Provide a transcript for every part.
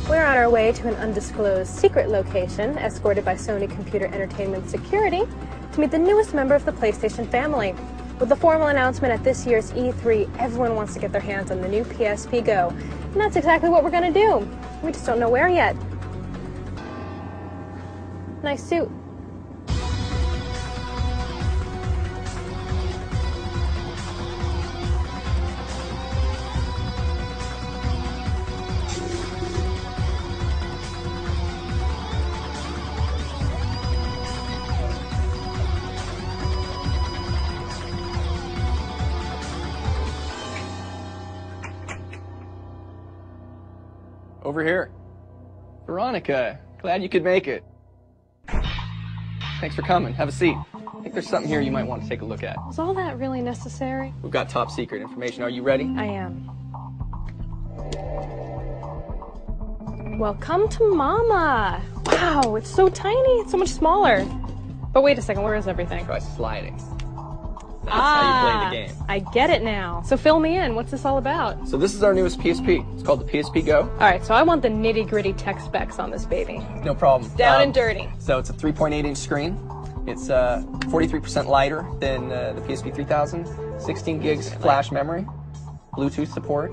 We're on our way to an undisclosed secret location, escorted by Sony Computer Entertainment Security, to meet the newest member of the PlayStation family. With the formal announcement at this year's E3, everyone wants to get their hands on the new PSP Go. And that's exactly what we're going to do. We just don't know where yet. Nice suit. Over here. Veronica, glad you could make it. Thanks for coming. Have a seat. I think there's something here you might want to take a look at. Was all that really necessary? We've got top secret information. Are you ready? I am. Welcome to Mama. Wow, it's so tiny. It's so much smaller. But wait a second, where is everything? Try sliding. That's how you play the game. I get it now. So fill me in. What's this all about? So this is our newest PSP. It's called the PSP Go. All right, so I want the nitty-gritty tech specs on this baby. No problem. Down and dirty. So it's a 3.8-inch screen. It's 43% lighter than the PSP 3000. 16 gigs flash memory, Bluetooth support,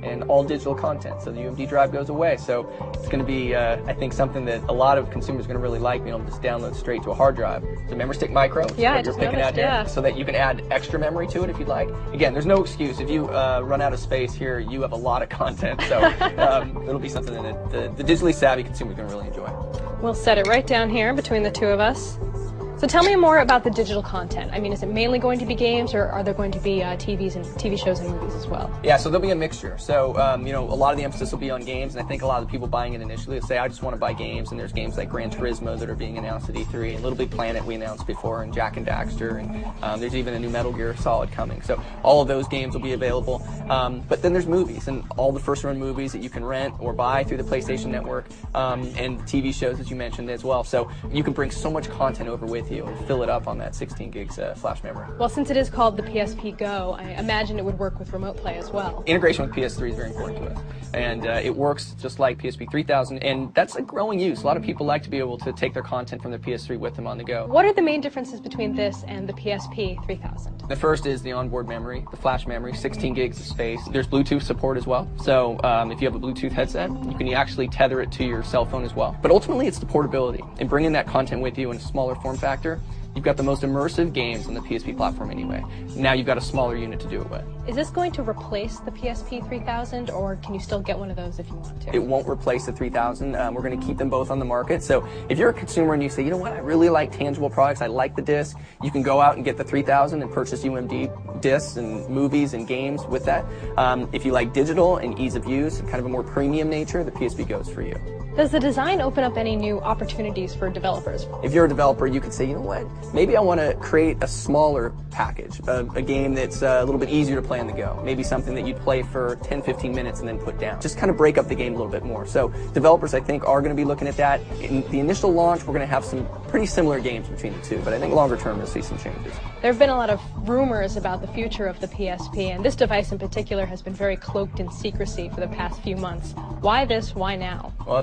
and all digital content. So the UMD drive goes away. So it's going to be, I think, something that a lot of consumers are going to really like, being able to just download straight to a hard drive. It's a memory stick micro. Yeah, I just noticed, yeah. So that you can add extra memory to it if you'd like. Again, there's no excuse. If you run out of space here, you have a lot of content. So it'll be something that the digitally savvy consumer is going to really enjoy. We'll set it right down here between the two of us. So tell me more about the digital content. I mean, is it mainly going to be games, or are there going to be TV shows and movies as well? Yeah, so there'll be a mixture. So, you know, a lot of the emphasis will be on games, and I think a lot of the people buying it initially will say, I just want to buy games, and there's games like Gran Turismo that are being announced at E3, and Little Big Planet we announced before, and Jak and Daxter, and there's even a new Metal Gear Solid coming. So all of those games will be available. But then there's movies, and all the first-run movies that you can rent or buy through the PlayStation Network, and TV shows, as you mentioned, as well. So you can bring so much content over with you and fill it up on that 16 gigs flash memory. Well, since it is called the PSP Go, I imagine it would work with remote play as well. Integration with PS3 is very important to us, and it works just like PSP 3000, and that's a growing use. A lot of people like to be able to take their content from their PS3 with them on the go. What are the main differences between this and the PSP 3000? The first is the onboard memory, the flash memory, 16 gigs of space. There's Bluetooth support as well, so if you have a Bluetooth headset, you can actually tether it to your cell phone as well. But ultimately, it's the portability, and bringing that content with you in a smaller form factor. You've got the most immersive games on the PSP platform anyway. Now you've got a smaller unit to do it with. Is this going to replace the PSP 3000, or can you still get one of those if you want to? It won't replace the 3000. We're going to keep them both on the market. So if you're a consumer and you say, you know what, I really like tangible products, I like the disc, you can go out and get the 3000 and purchase UMD discs and movies and games with that. If you like digital and ease of use and kind of a more premium nature, the PSP Go is for you. Does the design open up any new opportunities for developers? If you're a developer, you could say, you know what, maybe I want to create a smaller package, a game that's a little bit easier to play on the go. Maybe something that you'd play for 10, 15 minutes and then put down. Just kind of break up the game a little bit more. So developers, I think, are going to be looking at that. In the initial launch, we're going to have some pretty similar games between the two, but I think longer term, you'll see some changes. There have been a lot of rumors about the future of the PSP, and this device in particular has been very cloaked in secrecy for the past few months. Why this? Why now? Well,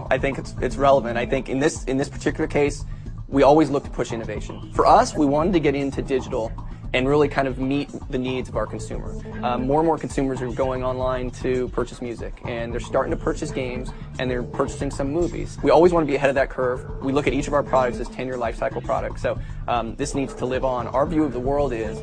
I think it's relevant. I think in this particular case, we always look to push innovation. For us, we wanted to get into digital and really kind of meet the needs of our consumer. More and more consumers are going online to purchase music, and they're starting to purchase games, and they're purchasing some movies. We always want to be ahead of that curve. We look at each of our products as 10-year life cycle products, so this needs to live on. Our view of the world is,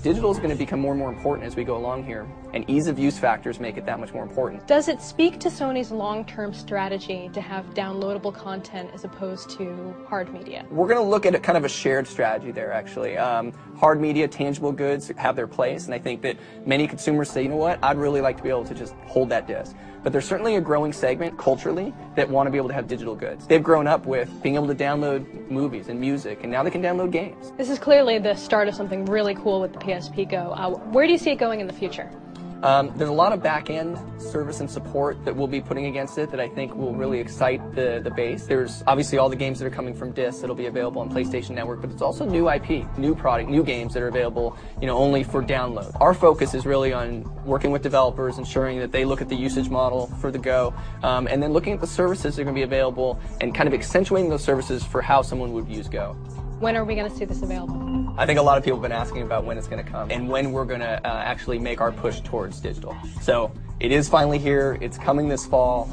digital is going to become more and more important as we go along here, and ease of use factors make it that much more important. Does it speak to Sony's long-term strategy to have downloadable content as opposed to hard media? We're going to look at kind of a shared strategy there, actually. Hard media, tangible goods have their place, and I think that many consumers say, you know what, I'd really like to be able to just hold that disc. But there's certainly a growing segment culturally that want to be able to have digital goods. They've grown up with being able to download movies and music, and now they can download games. This is clearly the start of something really cool with the PSP Go. Where do you see it going in the future? There's a lot of back-end service and support that we'll be putting against it that I think will really excite the base. There's obviously all the games that are coming from discs that'll be available on PlayStation Network, but it's also new IP, new product, new games that are available, only for download. Our focus is really on working with developers, ensuring that they look at the usage model for the Go, and then looking at the services that are going to be available and kind of accentuating those services for how someone would use Go. When are we going to see this available? I think a lot of people have been asking about when it's going to come and when we're going to actually make our push towards digital. So it is finally here. It's coming this fall.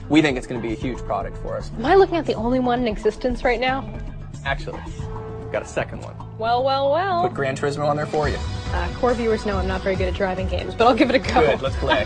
We think it's going to be a huge product for us. Am I looking at the only one in existence right now? Actually, we've got a second one. Well, well, well. Put Gran Turismo on there for you. Core viewers know I'm not very good at driving games, but I'll give it a go. Good, let's play.